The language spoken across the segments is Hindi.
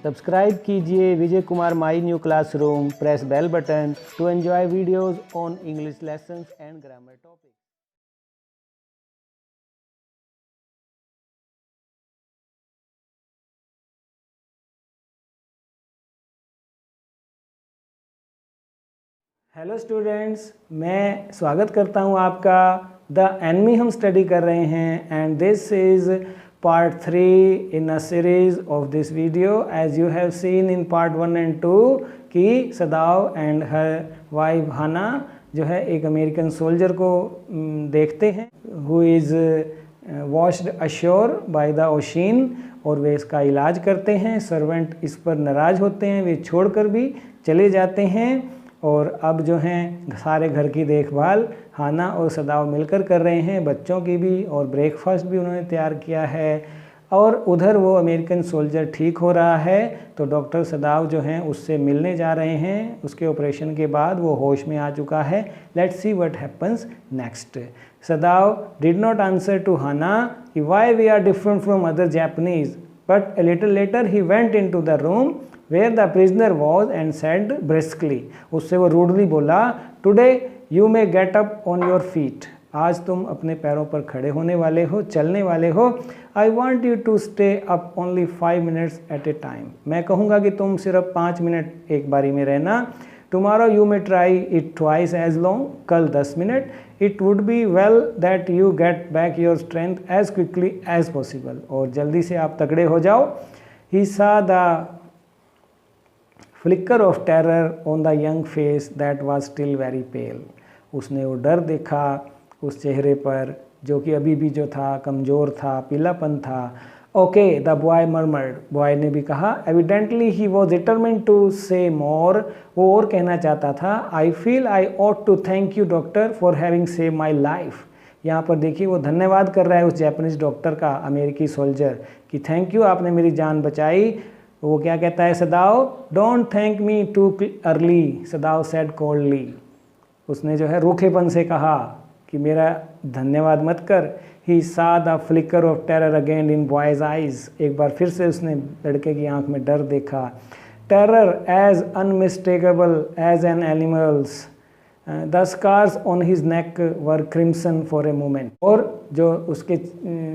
सब्सक्राइब कीजिए Vijay Kumar my new classroom, press bell button to enjoy videos on English lessons and grammar topics. Hello students, मैं स्वागत करता हूं आपका। द एनमी हम स्टडी कर रहे हैं and this is part 3 in a series of this video. As you have seen in part 1 and 2 कि सदाव एंड हर वाइफ हाना जो है एक अमेरिकन सोल्जर को देखते हैं who is washed ashore by the ocean, और वे इसका इलाज करते हैं। सर्वेंट इस पर नाराज़ होते हैं, वे छोड़कर भी चले जाते हैं और अब जो हैं सारे घर की देखभाल हाना और सदाव मिलकर कर रहे हैं, बच्चों की भी, और ब्रेकफास्ट भी उन्होंने तैयार किया है। और उधर वो अमेरिकन सोल्जर ठीक हो रहा है तो डॉक्टर सदाव जो हैं उससे मिलने जा रहे हैं। उसके ऑपरेशन के बाद वो होश में आ चुका है। Let's see what happens next. Sadao did not answer to Hana why we are different from other Japanese, but a little later he went into the room where the prisoner was and said briskly, उससे वो रूडली बोला, today you may get up on your feet, आज तुम अपने पैरों पर खड़े होने वाले हो, चलने वाले हो। I want you to stay up only 5 minutes at a time, मैं कहूँगा कि तुम सिर्फ 5 मिनट एक बारी में रहना। Tomorrow you may try it twice as long, कल 10 minute. It would be well that you get back your strength as quickly as possible, और जल्दी से आप तगड़े हो जाओ। He saw the flicker of terror on the young face that was still very pale, उसने वो डर देखा उस चेहरे पर जो कि अभी भी जो था कमज़ोर था, पीलापन था। Okay, the boy murmured, boy ने भी कहा। Evidently he was determined to say more, वो और कहना चाहता था। I feel I ought to thank you doctor for having save my life, यहाँ पर देखिए वो धन्यवाद कर रहा है उस जापानीज डॉक्टर का, अमेरिकी सोल्जर, कि थैंक यू, आपने मेरी जान बचाई। वो क्या कहता है सदाव, don't thank me too early, सदाव said coldly, उसने जो है रूखेपन से कहा कि मेरा धन्यवाद मत कर। He saw the flicker of terror again in boy's eyes, एक बार फिर से उसने लड़के की आंख में डर देखा। Terror as unmistakable as an animals, the scars on his neck were crimson for a moment, और जो उसके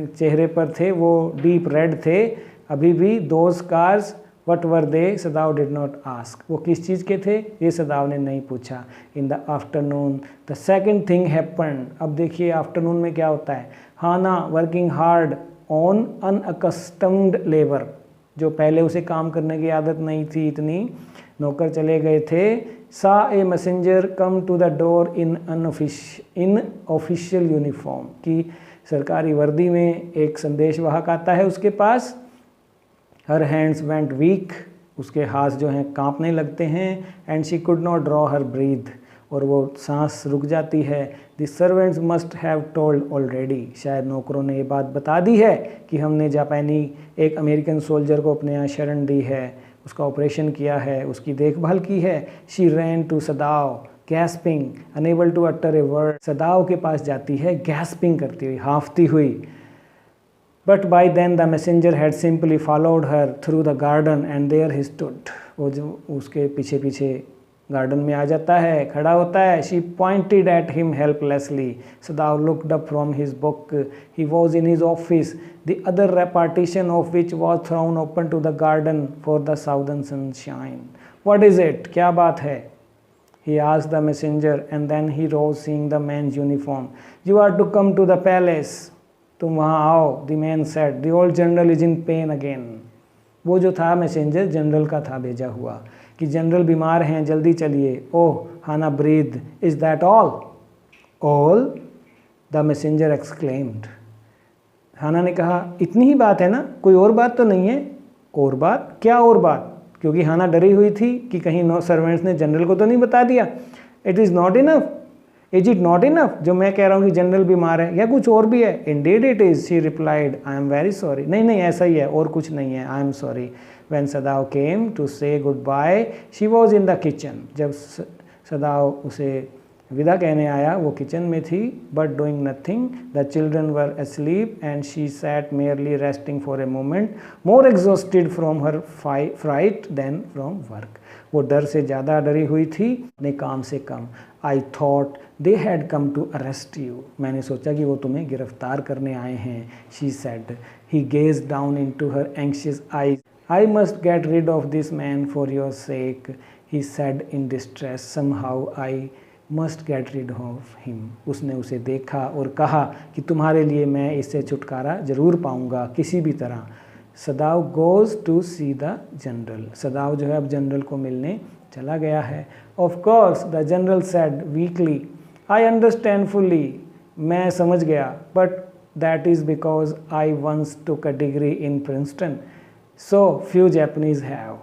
चेहरे पर थे वो डीप रेड थे अभी भी। दो scars whatever they, Sadao did not ask, वो किस चीज़ के थे ये सदाव ने नहीं पूछा। In the afternoon the second thing happen, अब देखिए आफ्टरनून में क्या होता है। हाना वर्किंग हार्ड ऑन अनअकस्टम्ड लेबर, जो पहले उसे काम करने की आदत नहीं थी इतनी, नौकर चले गए थे। So a messenger come to the door in official uniform, की सरकारी वर्दी में एक संदेशवाहक आता है उसके पास। हर हैंड्स वेंट वीक, उसके हाथ जो हैं कांपने लगते हैं। And she could not draw her breath, और वो सांस रुक जाती है। The servants must have told already, शायद नौकरों ने ये बात बता दी है कि हमने जापानी एक अमेरिकन सोल्जर को अपने यहाँ शरण दी है, उसका ऑपरेशन किया है, उसकी देखभाल की है। She ran to Sadao gasping unable to utter a word, Sadao के पास जाती है गैस्पिंग करती हुई, हाँफती हुई। But by then the messenger had simply followed her through the garden and there he stood, वो जो उसके पीछे पीछे गार्डन में आ जाता है, खड़ा होता है। She pointed at him helplessly. Sadav looked up from his book. He was in his office, the other partition of which was thrown open to the garden for the southern sunshine. What is it? क्या बात है? He asked the messenger and then he rose seeing the man's uniform. You are to come to the palace. तुम वहाँ आओ। The man said the old general is in pain again, वो जो था मैसेंजर जनरल का था भेजा हुआ कि जनरल बीमार हैं, जल्दी चलिए। Oh, Hana breathed, is that all? All, the messenger exclaimed, Hana ने कहा इतनी ही बात है ना, कोई और बात तो नहीं है? और बात? क्या और बात? क्योंकि हाना डरी हुई थी कि कहीं सर्वेंट्स ने जनरल को तो नहीं बता दिया। It is not enough, is it not enough, जो मैं कह रहा हूँ कि जनरल बीमार है, या कुछ और भी है? Indeed it is, she replied, I am very sorry, नहीं नहीं ऐसा ही है, और कुछ नहीं है, I am sorry. When Sadao came to say goodbye she was in the kitchen, जब सदाव उसे विदा कहने आया, वो किचन में थी, but doing nothing, the children were asleep and she sat merely resting for a moment, more exhausted from her fright than from work. वो डर से ज़्यादा डरी हुई थी अपने काम से कम. I thought they had come to arrest you. मैंने सोचा कि वो तुम्हें गिरफ्तार करने आए हैं. She said. He gazed down into her anxious eyes. I must get rid of this man for your sake, he said in distress. Somehow I must get rid of him. उसने उसे देखा और कहा कि तुम्हारे लिए मैं इससे छुटकारा जरूर पाऊंगा किसी भी तरह. सदाव goes to see the general. सदाव जो है अब जनरल को मिलने चला गया है. Of course, the general said weakly. I understand fully. मैं समझ गया. But that is because I once took a degree in Princeton. So few Japanese have.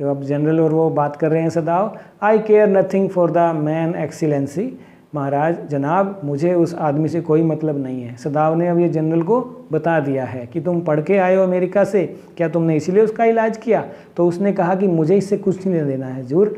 अब जनरल और वो बात कर रहे हैं सदाव. I care nothing for the man excellency. महाराज जनाब, मुझे उस आदमी से कोई मतलब नहीं है. सदाव ने अब ये जनरल को बता दिया है कि तुम पढ़ के आए हो अमेरिका से, क्या तुमने इसीलिए उसका इलाज किया? तो उसने कहा कि मुझे इससे कुछ नहीं देना है जरूर.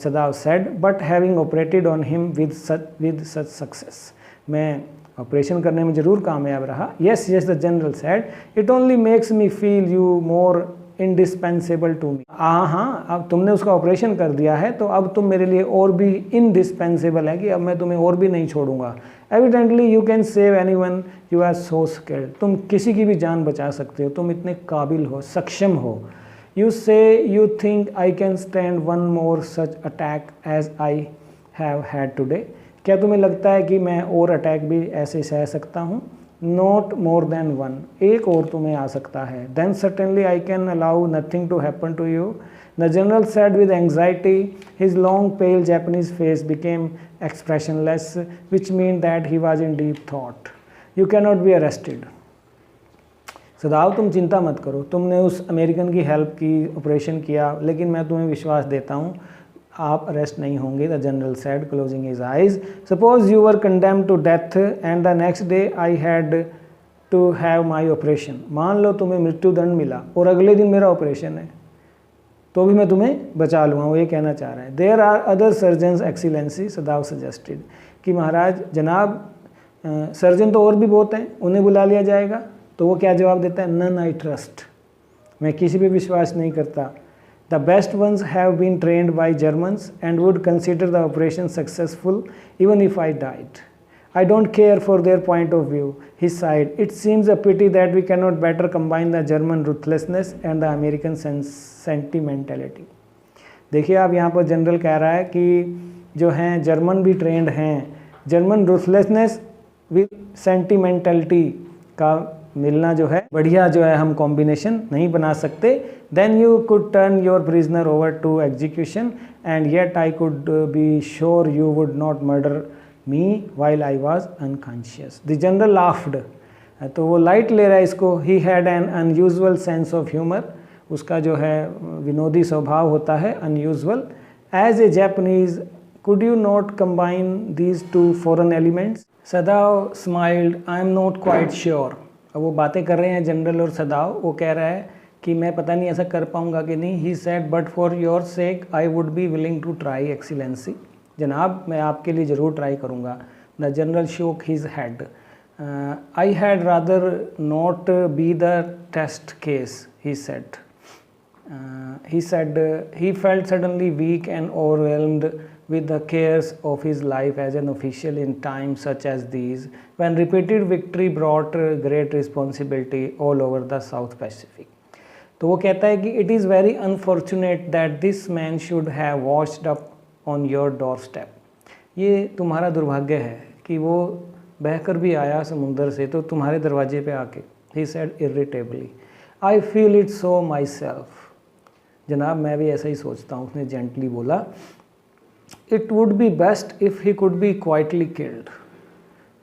सदाव said, but having operated on him with such success. मैं ऑपरेशन करने में ज़रूर कामयाब रहा. Yes, the general said, it only makes me feel you more indispensable to me. हाँ, अब तुमने उसका ऑपरेशन कर दिया है तो अब तुम मेरे लिए और भी indispensable है कि अब मैं तुम्हें और भी नहीं छोड़ूंगा. Evidently you can save anyone, you are so skilled. तुम किसी की भी जान बचा सकते हो, तुम इतने काबिल हो, सक्षम हो. You say you think I can stand one more such attack as I have had today. क्या तुम्हें लगता है कि मैं और अटैक भी ऐसे सह सकता हूँ? Not more than one. एक और तुम्हें आ सकता है. Then certainly I can allow nothing to happen to you. The general said with anxiety. His long pale Japanese face became expressionless, which meant that he was in deep thought. You cannot be arrested. सदाव तुम चिंता मत करो, तुमने उस अमेरिकन की हेल्प की, ऑपरेशन किया, लेकिन मैं तुम्हें विश्वास देता हूँ आप अरेस्ट नहीं होंगे. The general said closing his eyes. Suppose you were condemned to death and the next day I had to have my operation. मान लो तुम्हें मृत्युदंड मिला और अगले दिन मेरा ऑपरेशन है, तो भी मैं तुम्हें बचा लूँगा. वो ये कहना चाह रहा है. There are other surgeons excellency. Sadao suggested कि महाराज जनाब सर्जन तो और भी बहुत हैं, उन्हें बुला लिया जाएगा. तो वो क्या जवाब देता है? None I trust. मैं किसी पे विश्वास नहीं करता. The best ones have been trained by Germans and would consider the operation successful even if I died. I don't care for their point of view. He sighed. It seems a pity that we cannot better combine the German ruthlessness and the American sentimentality. देखिए आप यहाँ पर जनरल कह रहा है कि जो हैं जर्मन भी ट्रेंड हैं, जर्मन रुथलेसनेस विद सेंटिमेंटलिटी का मिलना जो है बढ़िया जो है हम कॉम्बिनेशन नहीं बना सकते. Then you could turn your prisoner over to execution and yet I could be sure you would not murder me while I was unconscious. The general laughed. तो वो लाइट ले रहा है इसको. He had an unusual sense of humour. उसका जो है विनोदी स्वभाव होता है, unusual. As a Japanese could you not combine these two foreign elements? Sadao smiled. I am not quite sure. अब वो बातें कर रहे हैं जनरल और सदाव. वो कह रहा है कि मैं पता नहीं ऐसा कर पाऊंगा कि नहीं. He said but for your sake I would be willing to try excellency. जनाब मैं आपके लिए ज़रूर ट्राई करूंगा. The general shook his head. I had rather not be the test case, he said. He felt suddenly weak and overwhelmed with the cares of his life as an official in times such as these, when repeated victory brought great responsibility all over the South Pacific. तो वो कहता है कि it is very unfortunate that this man should have washed up on your doorstep. ये तुम्हारा दुर्भाग्य है कि वो बहकर भी आया समुंदर से तो तुम्हारे दरवाजे पे आके. He said irritably. I feel it so myself. जनाब मैं भी ऐसा ही सोचता हूँ, उसने जेंटली बोला. It would be best if he could be quietly killed.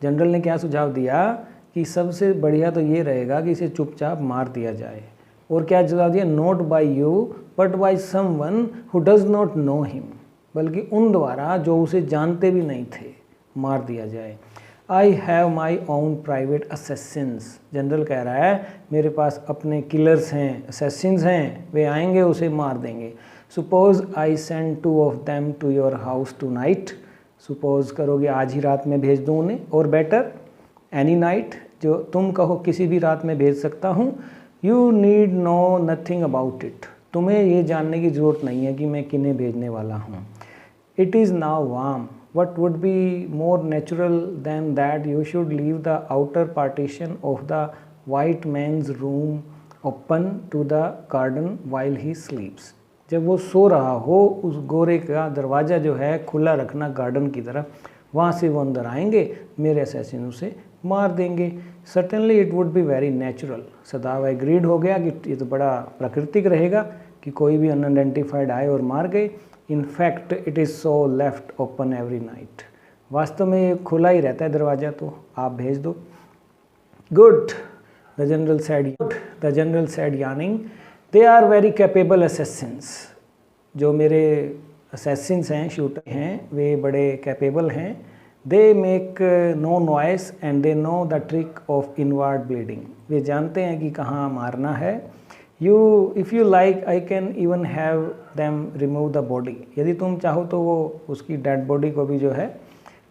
General ने क्या सुझाव दिया कि सबसे बढ़िया तो ये रहेगा कि इसे चुपचाप मार दिया जाए. और क्या जवाब दिया? Not by you but by someone who does not know him. बल्कि उन द्वारा जो उसे जानते भी नहीं थे मार दिया जाए. I have my own private Assassin's. General कह रहा है मेरे पास अपने किलर्स हैं, असैसिन्स हैं, वे आएंगे उसे मार देंगे. Suppose I send 2 of them to your house tonight. Suppose करो कि आज ही रात में भेज दूँ उन्हें, और बेटर एनी नाइट, जो तुम कहो किसी भी रात में भेज सकता हूँ। You need know nothing about it, तुम्हें ये जानने की ज़रूरत नहीं है कि मैं किन्हें भेजने वाला हूँ। It is now warm, what would be more natural than that you should leave the outer partition of the white man's room open to the garden while he sleeps। जब वो सो रहा हो उस गोरे का दरवाज़ा जो है खुला रखना गार्डन की तरफ, वहाँ से वो अंदर आएंगे, मेरे असैसिन उसे मार देंगे। Certainly it would be very natural. सदाव agreed हो गया कि ये तो बड़ा प्राकृतिक रहेगा कि कोई भी अनआइडेंटिफाइड आए और मार गए। In fact it is so left open every night, वास्तव में ये खुला ही रहता है दरवाज़ा, तो आप भेज दो। Good, the general said yawning, they are very capable assassins. जो मेरे असैसिन्स हैं, शूटर हैं, वे बड़े कैपेबल हैं। They make no noise and they know the trick of inward bleeding, वे जानते हैं कि कहाँ मारना है। If you like I can even have them remove the body, यदि तुम चाहो तो वो उसकी डेड बॉडी को भी जो है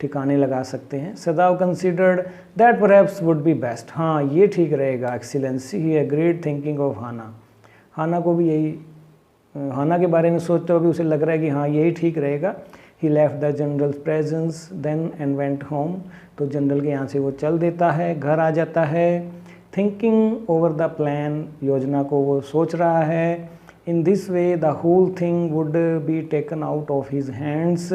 ठिकाने लगा सकते हैं। Sadao considered that perhaps would be best, हाँ ये ठीक रहेगा। Excellency, he agreed thinking of Hana को भी यही, हाना के बारे में सोचते हुए भी उसे लग रहा है कि हाँ यही ठीक रहेगा। He left the general presence then and went home, तो जनरल के यहाँ से वो चल देता है, घर आ जाता है। थिंकिंग ओवर द प्लान, योजना को वो सोच रहा है। In this way the whole thing would be taken out of his hands,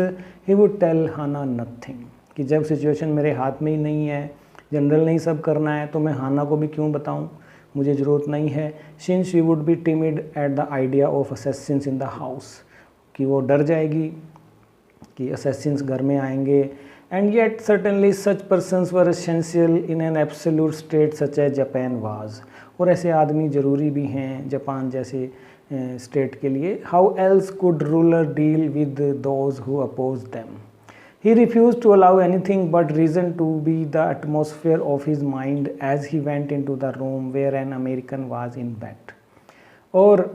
he would tell Hana nothing, कि जब सिचुएशन मेरे हाथ में ही नहीं है, जनरल ने ही सब करना है, तो मैं हाना को भी क्यों बताऊं, मुझे ज़रूरत नहीं है। Since she would be timid at the idea of Assassin's in the house, कि वो डर जाएगी कि असैसिन्स घर में आएंगे। And yet certainly such persons were essential in an absolute state such as Japan was, और ऐसे आदमी ज़रूरी भी हैं जापान जैसे स्टेट के लिए। How else could ruler deal with those who opposed them? He refused to allow anything but reason to be the atmosphere of his mind as he went into the room where an American was in bed। और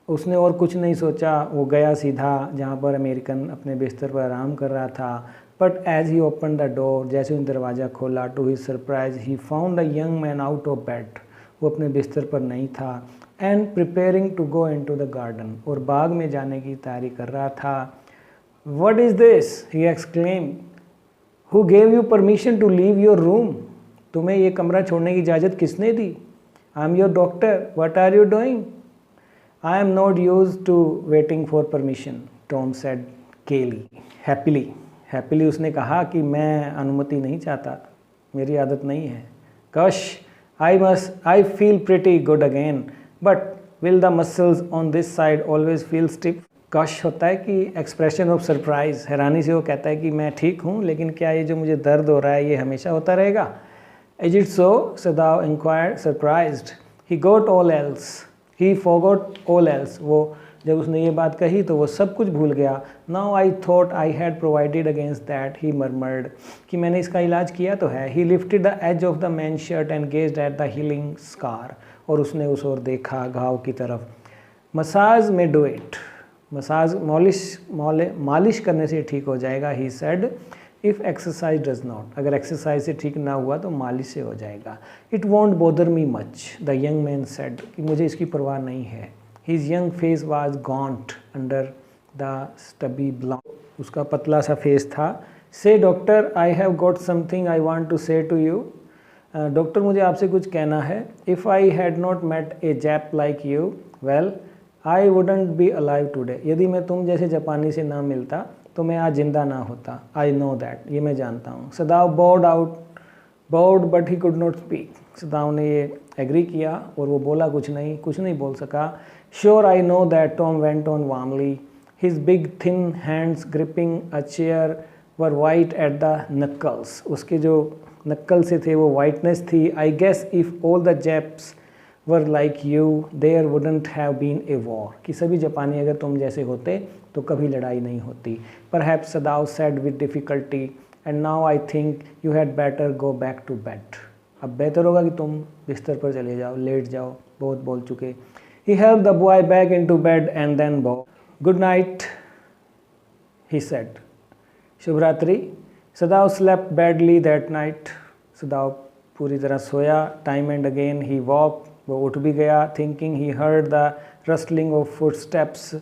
उसने और कुछ नहीं सोचा, वो गया सीधा जहाँ पर अमेरिकन अपने बिस्तर पर आराम कर रहा था। But as he open the door, जैसे उन दरवाज़ा खोला, to his surprise he found the young man out of bed, वो अपने बिस्तर पर नहीं था। And preparing to go into the garden, और बाग में जाने की तैयारी कर रहा था। What is this, he exclaim, who gave you permission to leave your room, तुम्हें ये कमरा छोड़ने की इजाज़त किसने दी? I am your doctor, what are you doing? I am not used to waiting for permission, Tom said gaily. Happily उसने कहा कि मैं अनुमति नहीं चाहता, मेरी आदत नहीं है। कश, I feel pretty good again, but will the muscles on this side always feel stiff. कश होता है कि एक्सप्रेशन ऑफ सरप्राइज, हैरानी से वो कहता है कि मैं ठीक हूँ, लेकिन क्या ये जो मुझे दर्द हो रहा है ये हमेशा होता रहेगा? Is it so? सदाव inquired surprised. He got all else, he forgot all else, वो जब उसने ये बात कही तो वो सब कुछ भूल गया। Now I thought I had provided against that, he murmured, कि मैंने इसका इलाज किया तो है। He lifted the edge of the man shirt and gazed at the healing scar, और उसने उस ओर देखा, घाव की तरफ। मसाज में डू इट, मसाज मालिश करने से ठीक हो जाएगा। He said if exercise does not, अगर एक्सरसाइज से ठीक ना हुआ तो मालिश से हो जाएगा। It won't bother me much, the young man said, कि मुझे इसकी परवाह नहीं है। His young face was gaunt under the stubby blonde, उसका पतला सा फेस था। Say doctor, I have got something I want to say to you। Doctor मुझे आपसे कुछ कहना है। If I had not met a Jap like you, well, I wouldn't be alive today। यदि मैं तुम जैसे जापानी से ना मिलता तो मैं आज जिंदा ना होता। I know that, ये मैं जानता हूँ। सदाव bowed but he could not speak। सदाव ने ये एग्री किया और वो बोला कुछ नहीं बोल सका। Sure I know that, Tom went on warmly, his big thin hands gripping a chair were white at the knuckles, उसके जो नक्कल से थे वो whiteness थी। I guess if all the Japs were like you, there wouldn't have been a war, कि सभी जापानी अगर तुम जैसे होते तो कभी लड़ाई नहीं होती। Perhaps Sadao said with difficulty, and now I think you had better go back to bed। अब बेहतर होगा कि तुम बिस्तर पर चले जाओ, लेट जाओ, बहुत बोल चुके। He helped the boy back into bed and then bowed. Good night, he said. शुभ रात्रि। Sadao slept badly that night, Sadao पूरी तरह सोया। Time and again he woke, वो उठ भी गया। Thinking he heard the rustling of footsteps,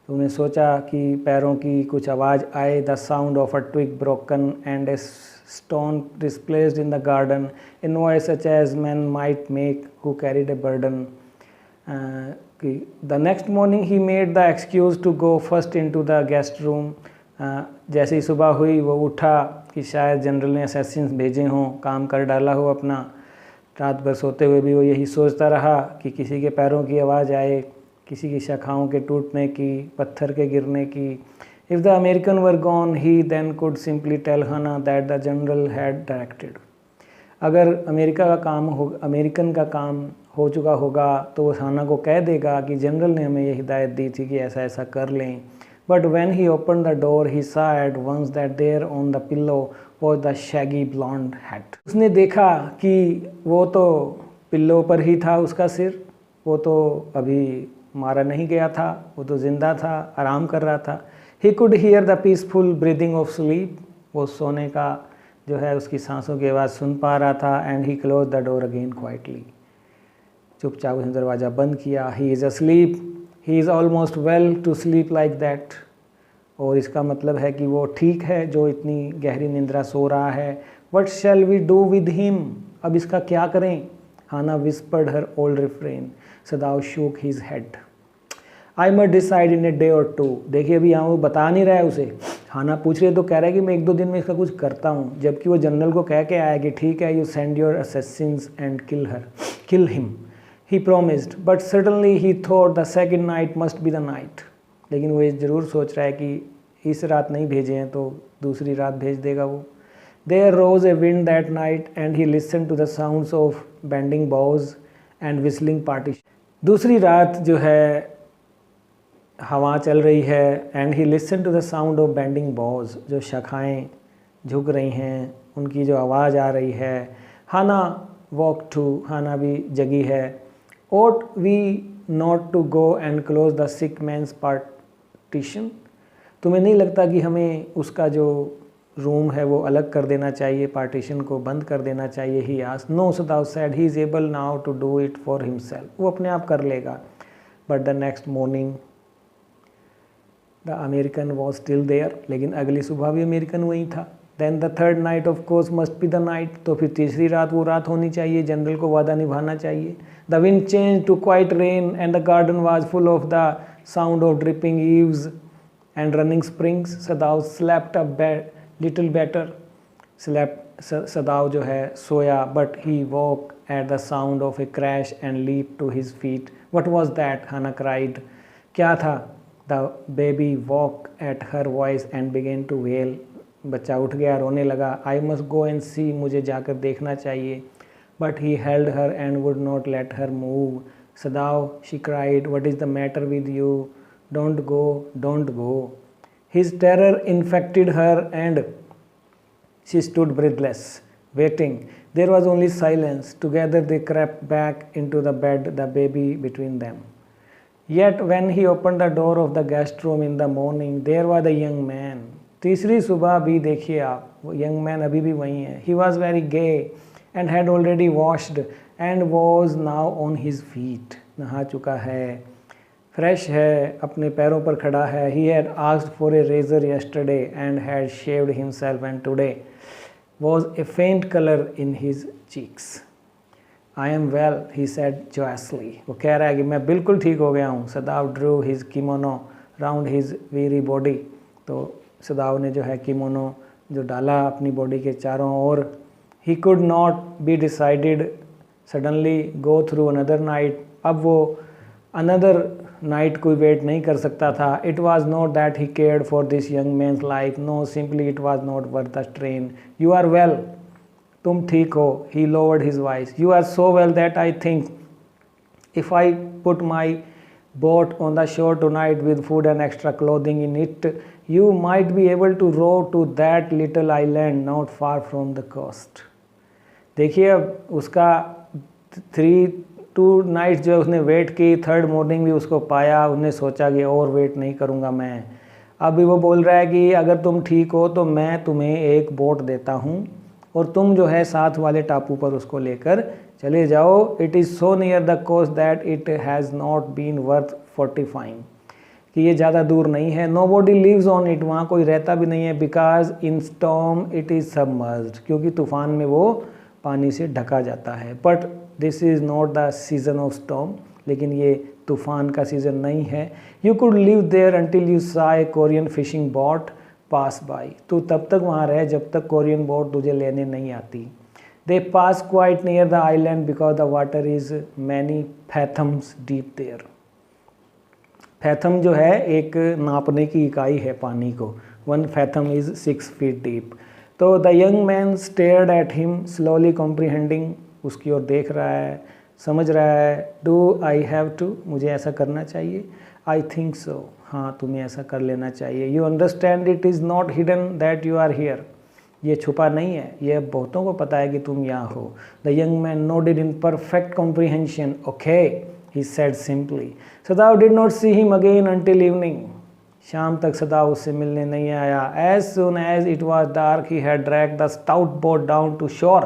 उन्हें सोचा कि पैरों की कुछ आवाज़ आए। The sound of a twig broken and a stone displaced in the garden, a noise such as men might make who carried a burden. The next morning he made the excuse to go first into the guest room. जैसे ही सुबह हुई वो उठा कि शायद जनरल ने असैसिन्स भेजे हों, काम कर डाला हो अपना। रात भर सोते हुए भी वो यही सोचता रहा कि किसी के पैरों की आवाज़ आए, किसी की शाखाओं के टूटने की, पत्थर के गिरने की। If the American were gone, he then could simply tell Hannah that the general had directed. अगर अमेरिकन का काम हो चुका होगा तो वो हाना को कह देगा कि जनरल ने हमें ये हिदायत दी थी कि ऐसा ऐसा कर लें। But when he opened the door, he saw at once that there on the pillow was the shaggy blonde hat. उसने देखा कि वो तो पिल्लो पर ही था उसका सिर, वो तो अभी मारा नहीं गया था, वो तो जिंदा था, आराम कर रहा था। He could hear the peaceful breathing of sleep, वो सोने का जो है उसकी सांसों की आवाज़ सुन पा रहा था। And he closed the door again quietly, चुपचाप उसने दरवाज़ा बंद किया। He is asleep, he is almost well to sleep like that, और इसका मतलब है कि वो ठीक है जो इतनी गहरी निंद्रा सो रहा है। What shall we do with him, अब इसका क्या करें? Hannah whispered her old refrain. Sadao shook his head. I must decide in a day or two. देखिए अभी यहाँ वो बता नहीं रहा है उसे, हाना पूछ रही है तो कह रहा है कि मैं 1-2 दिन में इसका कुछ करता हूँ, जबकि वो जनरल को कह के आया कि ठीक है, you send your assassins and kill him. He promised, but certainly he thought the second night must be the night. लेकिन वो ये ज़रूर सोच रहा है कि इस रात नहीं भेजे हैं तो दूसरी रात भेज देगा वो। There rose a wind that night and he listened to the sounds of bending boughs and whistling partition. दूसरी रात जो है हवा चल रही है। And he listen to the sound of bending boughs, जो शाखाएँ झुक रही हैं उनकी जो आवाज़ आ रही है। हाना वॉक टू, हाना भी जगी है। Ought we not to go and close the sick man's partition, तुम्हें नहीं लगता कि हमें उसका जो रूम है वो अलग कर देना चाहिए, पार्टीशन को बंद कर देना चाहिए? He asked. No, Sadao said, he is able now to do it for himself, वो अपने आप कर लेगा। But the next morning the American was still there, लेकिन अगली सुबह भी अमेरिकन वहीं था। Then the third night of course must be the night, तो फिर तीसरी रात वो रात होनी चाहिए, जनरल को वादा निभाना चाहिए। The wind change to quiet rain and the garden was full of the sound of dripping eaves and running springs. Sadao slept a little better, Sadao जो है सोया, but he woke at the sound of a crash and leap to his feet. What was that, Hana cried, क्या था? The baby woke at her voice and began to wail, बच्चा उठ गया, रोने लगा। आई मस्ट गो एंड सी, मुझे जाकर देखना चाहिए। But he held her and would not let her move. सदाव, she cried, what is the matter with you? Don't go, don't go. His terror infected her and she stood breathless, waiting. There was only silence. Together they crept back into the bed, the baby between them. Yet when he opened the door of the guest room in the morning, there was a young man. तीसरी सुबह भी देखिए आप, वो यंग मैन अभी भी वहीं है। He was very gay and had already washed and was now on his feet. नहा चुका है, फ्रेश है, अपने पैरों पर खड़ा है। He had asked for a razor yesterday and had shaved himself, and today was a faint color in his cheeks. I am well, he said joyously. वो कह रहा है कि मैं बिल्कुल ठीक हो गया हूँ। सदाव drew his kimono round his weary body. तो सदाव ने जो है किमोनो जो डाला अपनी बॉडी के चारों ओर। He could not be decided suddenly go through another night. अब वो another night कोई वेट नहीं कर सकता था। It was not that he cared for this young man's life. No, simply it was not worth the strain. You are well. तुम ठीक हो। He lowered his voice. You are so well that I think if I put my boat on the shore tonight with food and extra clothing in it, you might be able to row to that little island not far from the coast. देखिए अब उसका 2 नाइट्स जो उसने वेट की, थर्ड मॉर्निंग भी उसको पाया। उसने सोचा कि और वेट नहीं करूँगा मैं, अभी वो बोल रहा है कि अगर तुम ठीक हो तो मैं तुम्हें एक बोट देता हूँ और तुम जो है साथ वाले टापू पर उसको लेकर चले जाओ। It is so near the coast that it has not been worth fortifying, कि ये ज़्यादा दूर नहीं है। Nobody lives on it, वहाँ कोई रहता भी नहीं है। Because in storm it is submerged, क्योंकि तूफान में वो पानी से ढका जाता है। But this is not the season of storm, लेकिन ये तूफान का सीज़न नहीं है। You could live there until you सा a Korean fishing boat pass by, तू तब तक वहाँ रहे जब तक कोरियन बोट तुझे लेने नहीं आती। They pass quite near the island because the water is many fathoms deep there. Fathom जो है एक नापने की इकाई है पानी को, 1 फैथम इज़ 6 फीट डीप। तो the young man stared at him slowly comprehending, उसकी ओर देख रहा है, समझ रहा है। डू आई हैव टू, मुझे ऐसा करना चाहिए। आई थिंक सो, हाँ तुम्हें ऐसा कर लेना चाहिए। You understand it is not hidden that you are here, ये छुपा नहीं है, ये अब बहुतों को पता है कि तुम यहाँ हो। The young man nodded in perfect comprehension. Okay, he said simply. सदाव did not see him again until evening. शाम तक सदाव उससे मिलने नहीं आया। As soon as it was dark, he had dragged the stout boat down to shore,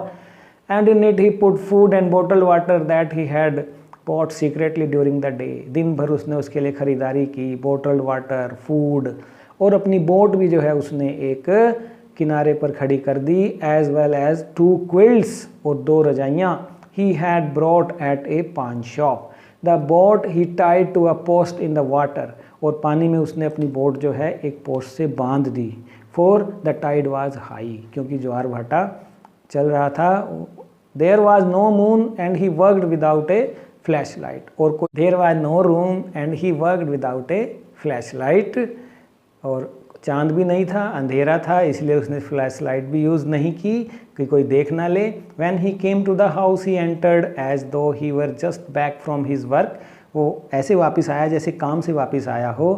and in it he put food and bottled water that he had bought secretly during the day. दिन भर उसने उसके लिए खरीदारी की, bottled water, food, और अपनी बोट भी जो है उसने एक किनारे पर खड़ी कर दी, as well as 2 quilts, और 2 रजाइयाँ he had brought at a pawn shop. The boat he tied to a post in the water, और पानी में उसने अपनी बोट जो है एक पोस्ट से बांध दी। For the tide was high, क्योंकि ज्वार भाटा चल रहा था। There was no moon and he worked without a flashlight, और there was no room and he worked without a flashlight, और चांद भी नहीं था, अंधेरा था, इसलिए उसने फ्लैश लाइट भी यूज़ नहीं की कि कोई देख ना ले। When he came to the house he entered as though he were just back from his work. वो ऐसे वापस आया जैसे काम से वापस आया हो।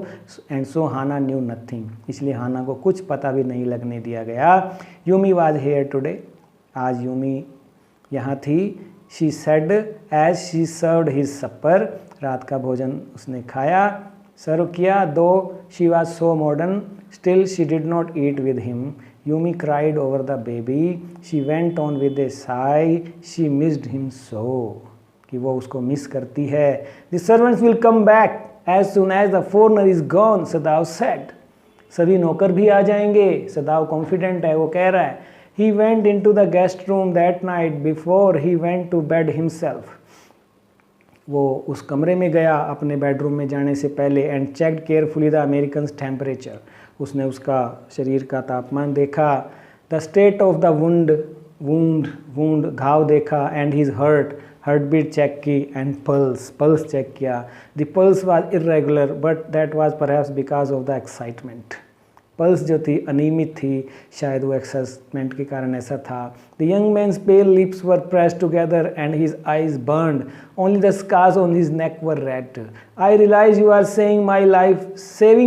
And so Hana knew nothing, इसलिए हाना को कुछ पता भी नहीं लगने दिया गया। यूमी वाज हेयर टुडे, आज यूमी यहाँ थी। She said as she served his supper, रात का भोजन उसने खाया, सर्व किया। Though she was so modern still she did not eat with him. Yumi cried over the baby. She went on with a sigh. She missed him so, कि वो उसको मिस करती है। The servants will come back as soon as the foreigner is gone, सदाव said. सभी नौकर भी आ जाएंगे, सदाव कॉन्फिडेंट है, वो कह रहा है। He went into the guest room that night before he went to bed himself. वो उस कमरे में गया अपने बेडरूम में जाने से पहले। And checked carefully the American's temperature, उसने उसका शरीर का तापमान देखा। The state of the wound घाव देखा। And his heart beat check की। एंड पल्स चेक किया। The pulse was irregular but that was perhaps because of the excitement, pulse जो थी अनियमित थी, शायद वो एक्साइटमेंट के कारण ऐसा था। The young man's pale lips were pressed together and his eyes burned, only the scars on his neck were red. I realize you are saving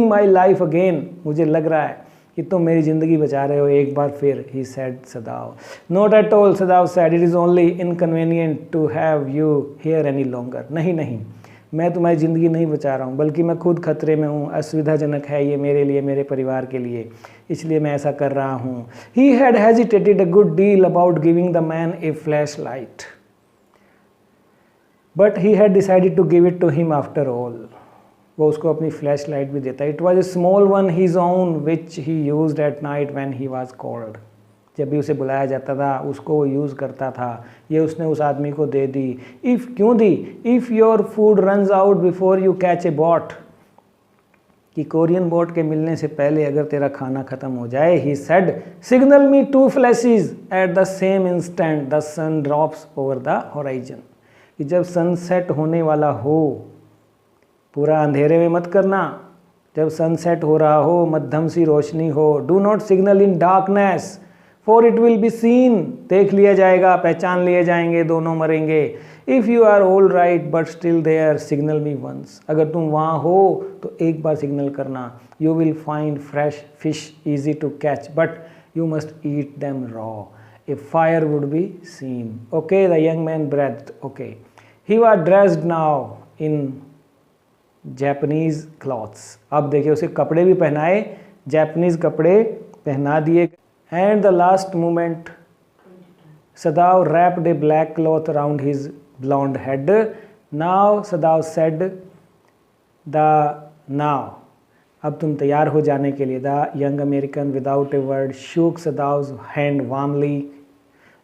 my life again, मुझे लग रहा है कि तुम मेरी ज़िंदगी बचा रहे हो एक बार फिर। He said Sadao. Not at all, Sadao said, it is only inconvenient to have you here any longer. नहीं, मैं तुम्हारी ज़िंदगी नहीं बचा रहा हूँ, बल्कि मैं खुद खतरे में हूँ। असुविधाजनक है ये मेरे लिए, मेरे परिवार के लिए, इसलिए मैं ऐसा कर रहा हूँ। He had hesitated a good deal about giving the man a flashlight, but he had decided to give it to him after all. वो उसको अपनी फ्लैश लाइट भी देता। It was a small one his own which he used at night when he was called. जब भी उसे बुलाया जाता था उसको वो यूज़ करता था। ये उसने उस आदमी को दे दी। क्यों दी? If your food runs out before you catch a boat, कि कोरियन बोट के मिलने से पहले अगर तेरा खाना ख़त्म हो जाए। He said, signal me 2 flashes at the same instant the sun drops over the horizon, कि जब सनसेट होने वाला हो, पूरा अंधेरे में मत करना, जब सनसेट हो रहा हो, मध्यम सी रोशनी हो। Do not signal in darkness for it will be seen, देख लिया जाएगा, पहचान लिए जाएंगे, दोनों मरेंगे। If you are all right but still there signal me once, अगर तुम वहाँ हो तो एक बार सिग्नल करना। You will find fresh fish easy to catch but you must eat them raw, a fire would be seen. Okay, the young man breath. Okay, he was dressed now in Japanese clothes. अब देखिए उसे कपड़े भी पहनाए, जापानीज कपड़े पहना दिए. And the last moment, Sadao wrapped a black cloth around his blonde head. Now Sadao said, the now. अब तुम तैयार हो जाने के लिए. The young American without a word shook Sadao's hand warmly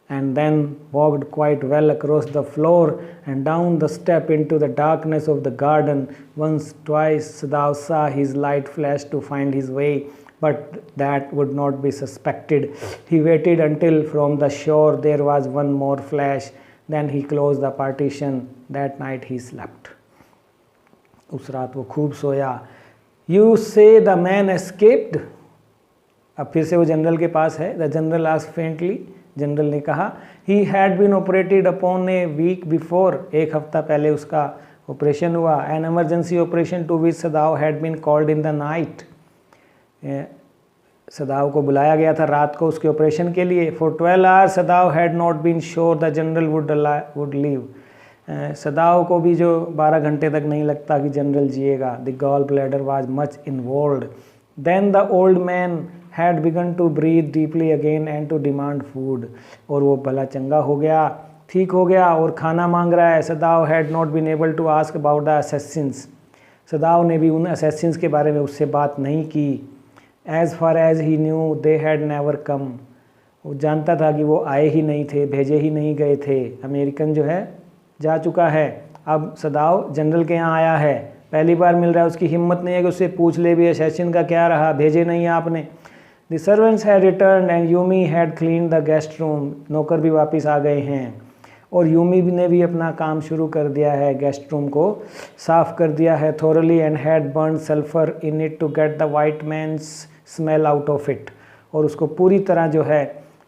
and then walked quite well across the floor and down the step into the darkness of the garden. Once, twice, Sadao saw his light flash to find his way, but that would not be suspected. He waited until from the shore there was one more flash. Then he closed the partition. That night he slept. उस रात वो खूब सोया. You say the man escaped? अब फिर से वो जनरल के पास है. The general asked faintly. General ने कहा, he had been operated upon a week before. एक हफ्ता पहले उसका ऑपरेशन हुआ. An emergency operation to which Sadao had been called in the night. सदाव को बुलाया गया था रात को उसके ऑपरेशन के लिए. For 12 hours Sadao had not been sure the general would live. सदाव को भी जो 12 घंटे तक नहीं लगता कि general जिएगा. The gallbladder was much involved. Then the old man had begun to breathe deeply again and to demand food. और वो भला चंगा हो गया, ठीक हो गया और खाना मांग रहा है. Sadao had not been able to ask about the assassins. सदाव ने भी उन assassins के बारे में उससे बात नहीं की. As far as he knew they had never come. वो जानता था कि वो आए ही नहीं थे, भेजे ही नहीं गए थे. अमेरिकन जो है जा चुका है. अब सदाव जनरल के यहाँ आया है, पहली बार मिल रहा है. उसकी हिम्मत नहीं है कि उससे पूछ ले भी assassin का क्या रहा, भेजे नहीं आपने. The servants had returned and Yumi had cleaned the guest room. नौकर भी वापस आ गए हैं और यूमी ने भी अपना काम शुरू कर दिया है, गेस्ट रूम को साफ़ कर दिया है thoroughly and had burned sulfur in it to get the white man's smell out of it. और उसको पूरी तरह जो है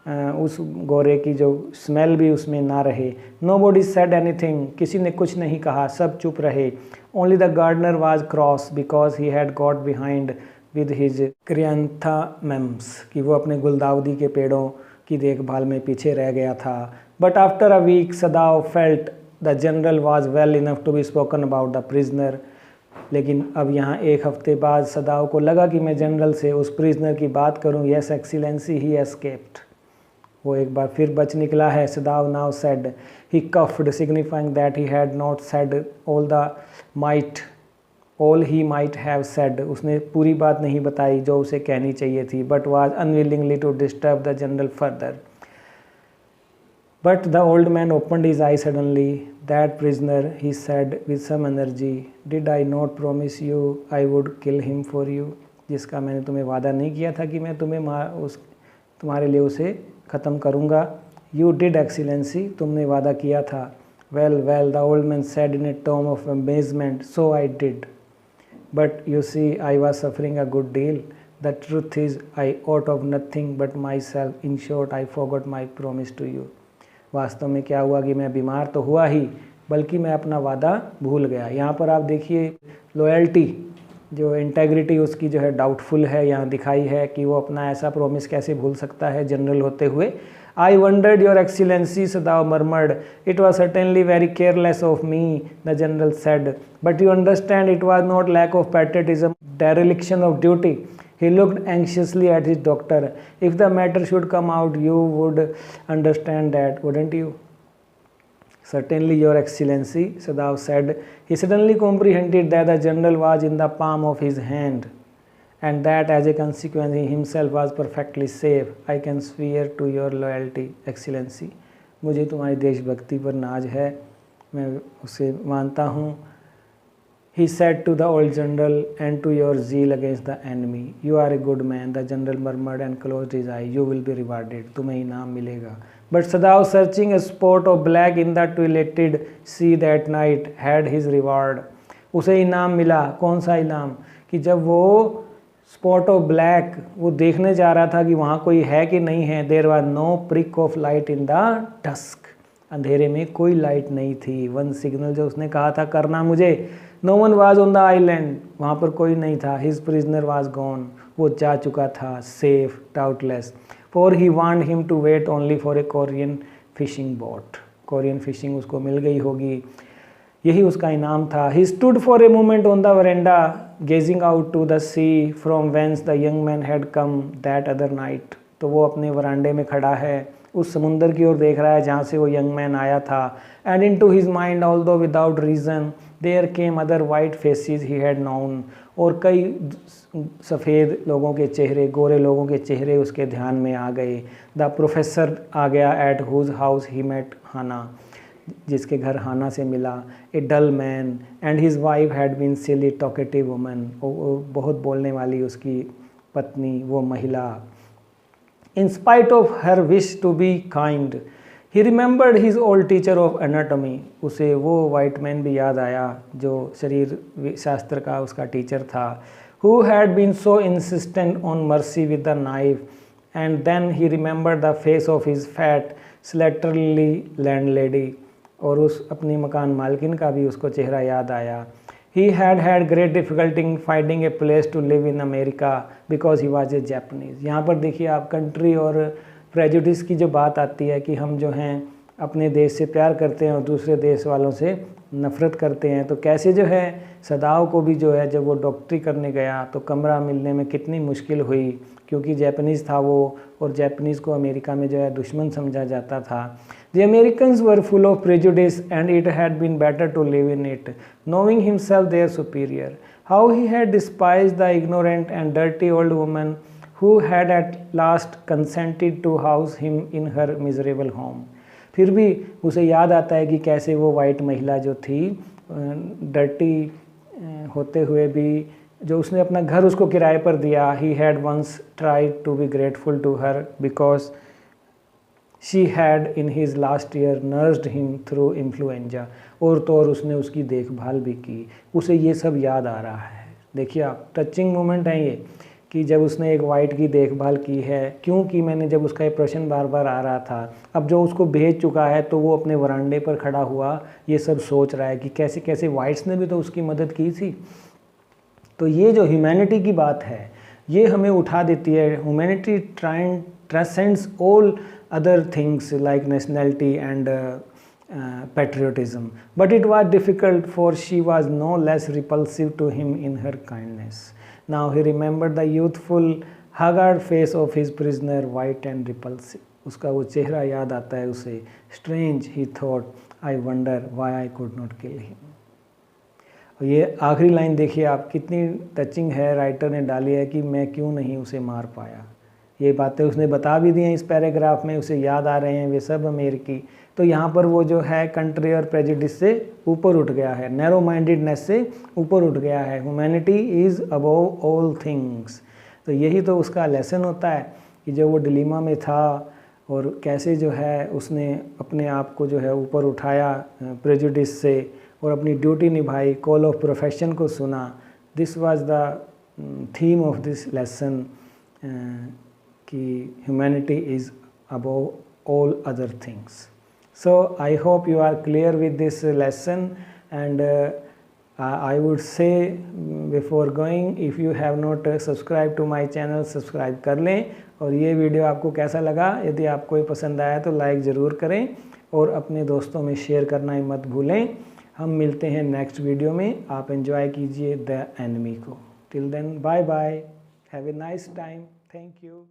उस गोरे की जो स्मेल भी उसमें ना रहे. Nobody said anything. किसी ने कुछ नहीं कहा, सब चुप रहे. Only the gardener was cross because he had got behind with his chrysanthemums, कि वो अपने गुलदाउदी के पेड़ों की देखभाल में पीछे रह गया था. But after a week Sadao felt the general was well enough to be spoken about the prisoner. लेकिन अब यहाँ एक हफ्ते बाद सदाव को लगा कि मैं जनरल से उस प्रिजनर की बात करूँ. Yes excellency, he escaped. वो एक बार फिर बच निकला है. सदाव now said. He coughed, signifying that he had not said all he might have said. उसने पूरी बात नहीं बताई जो उसे कहनी चाहिए थी. But was unwillingly to disturb the general further. But the old man opened his eyes suddenly. That prisoner, he said with some energy, did I not promise you I would kill him for you? जिसका मैंने तुम्हें वादा नहीं किया था कि मैं तुम्हारे लिए उसे ख़त्म करूँगा. You did excellency. तुमने वादा किया था. Well, the old man said in a tone of amazement, so I did. But you see, I was suffering a good deal. The truth is, I ought of nothing but myself. In short, I forgot my promise to you. वास्तव में क्या हुआ कि मैं बीमार तो हुआ ही, बल्कि मैं अपना वादा भूल गया. यहाँ पर आप देखिए लॉयल्टी, जो इंटेग्रिटी उसकी जो है डाउटफुल है. यहाँ दिखाई है कि वो अपना ऐसा प्रॉमिस कैसे भूल सकता है जनरल होते हुए. I wondered, your excellency, Sadao murmured. It was certainly very careless of me, the general said. But you understand, it was not lack of patriotism, dereliction of duty. He looked anxiously at his doctor. If the matter should come out, you would understand that, wouldn't you? Certainly, your excellency, Sadao said. He suddenly comprehended that the general was in the palm of his hand, and that as a consequence he himself was perfectly safe. I can swear to your loyalty, excellency. मुझे तुम्हारी देशभक्ति पर नाज है, मैं उसे मानता हूँ. He said to the old general, and to your zeal against the enemy. You are a good man, the general murmured and closed his eye. You will be rewarded. तुम्हें इनाम मिलेगा. But Sadao, searching a spot of black in the twilit sea that night, had his reward. उसे इनाम मिला. कौन सा इनाम? कि जब वो स्पॉट ऑफ ब्लैक वो देखने जा रहा था कि वहाँ कोई है कि नहीं है. There was no prick of light in the dusk. अंधेरे में कोई लाइट नहीं थी. वन सिग्नल जो उसने कहा था करना मुझे. No one was on the island. वहाँ पर कोई नहीं था. His prisoner was gone. वो जा चुका था. Safe, doubtless. For he want him to wait only for a Korean fishing boat. Korean fishing उसको मिल गई होगी. यही उसका इनाम था। He stood for a moment on the veranda gazing out to the sea from whence the young man had come that other night. तो वो अपने वरांडे में खड़ा है, उस समुंदर की ओर देख रहा है जहाँ से वो यंग मैन आया था। And into his mind although without reason there came other white faces he had known. और कई सफ़ेद लोगों के चेहरे, गोरे लोगों के चेहरे उसके ध्यान में आ गए। द प्रोफेसर आ गया at whose house he met Hana, जिसके घर हाना से मिला। A dull man and his wife had been silly talkative woman, बहुत बोलने वाली उसकी पत्नी वो महिला। In spite of her wish to be kind he remembered his old teacher of anatomy. उसे वो वाइट मैन भी याद आया जो शरीर शास्त्र का उसका टीचर था। Who had been so insistent on mercy with the knife. And then he remembered the face of his fat slatternly landlady. और उस अपनी मकान मालकिन का भी उसको चेहरा याद आया। He had great difficulty in finding a place to live in America because he was a Japanese। यहाँ पर देखिए आप कंट्री और प्रेजुडिस की जो बात आती है कि हम जो हैं अपने देश से प्यार करते हैं और दूसरे देश वालों से नफ़रत करते हैं। तो कैसे जो है सदाव को भी जो है जब वो डॉक्टरी करने गया तो कमरा मिलने में कितनी मुश्किल हुई, क्योंकि जैपनीज़ था वो, और जैपनीज़ को अमेरिका में जो है दुश्मन समझा जाता था। The Americans were full of prejudice and it had been better to live in it, knowing himself their superior. How he had despised the ignorant and dirty old woman who had at last consented to house him in her miserable home. फिर भी उसे याद आता है कि कैसे वो वाइट महिला जो थी डर्टी होते हुए भी जो उसने अपना घर उसको किराए पर दिया। He had once tried to be grateful to her because she had in his last year nursed him through influenza। और तो और उसने उसकी देखभाल भी की। उसे ये सब याद आ रहा है। देखिए आप, टचिंग मोमेंट है ये कि जब उसने एक वाइट की देखभाल की है। क्योंकि मैंने जब उसका ये प्रश्न बार बार आ रहा था, अब जो उसको भेज चुका है तो वो अपने वरांडे पर खड़ा हुआ ये सब सोच रहा है कि कैसे कैसे वाइट्स ने भी तो उसकी मदद की थी। तो ये जो ह्यूमैनिटी की बात है ये हमें उठा देती है। Humanity transcends all other things like nationality and patriotism, but it was difficult for she was no less repulsive to him in her kindness. Now he remembered the youthful haggard face of his prisoner, white and repulsive। उसका वो चेहरा याद आता है उसे। Strange he thought, I wonder why I could not kill him। और ये आखिरी लाइन देखिए आप, कितनी टचिंग है, राइटर ने डाली है कि मैं क्यों नहीं उसे मार पाया। ये बातें उसने बता भी दी हैं इस पैराग्राफ में, उसे याद आ रहे हैं वे सब अमेरिकी। तो यहाँ पर वो जो है कंट्री और प्रेजुडिस से ऊपर उठ गया है, नैरो माइंडेडनेस से ऊपर उठ गया है। Humanity is above all things. तो यही तो उसका लेसन होता है कि जो वो डिलीमा में था और कैसे जो है उसने अपने आप को जो है ऊपर उठाया प्रेजुडिस से और अपनी ड्यूटी निभाई, कॉल ऑफ प्रोफेशन को सुना। This was the theme of this lesson कि humanity is above all other things. So I hope you are clear with this lesson and I would say before going, if you have not subscribe to my channel, subscribe कर लें। और ये वीडियो आपको कैसा लगा, यदि आपको ये पसंद आया तो लाइक ज़रूर करें और अपने दोस्तों में शेयर करना ही मत भूलें। हम मिलते हैं नेक्स्ट वीडियो में। आप एंजॉय कीजिए द एनिमी को। Till then bye bye, have a nice time, thank you.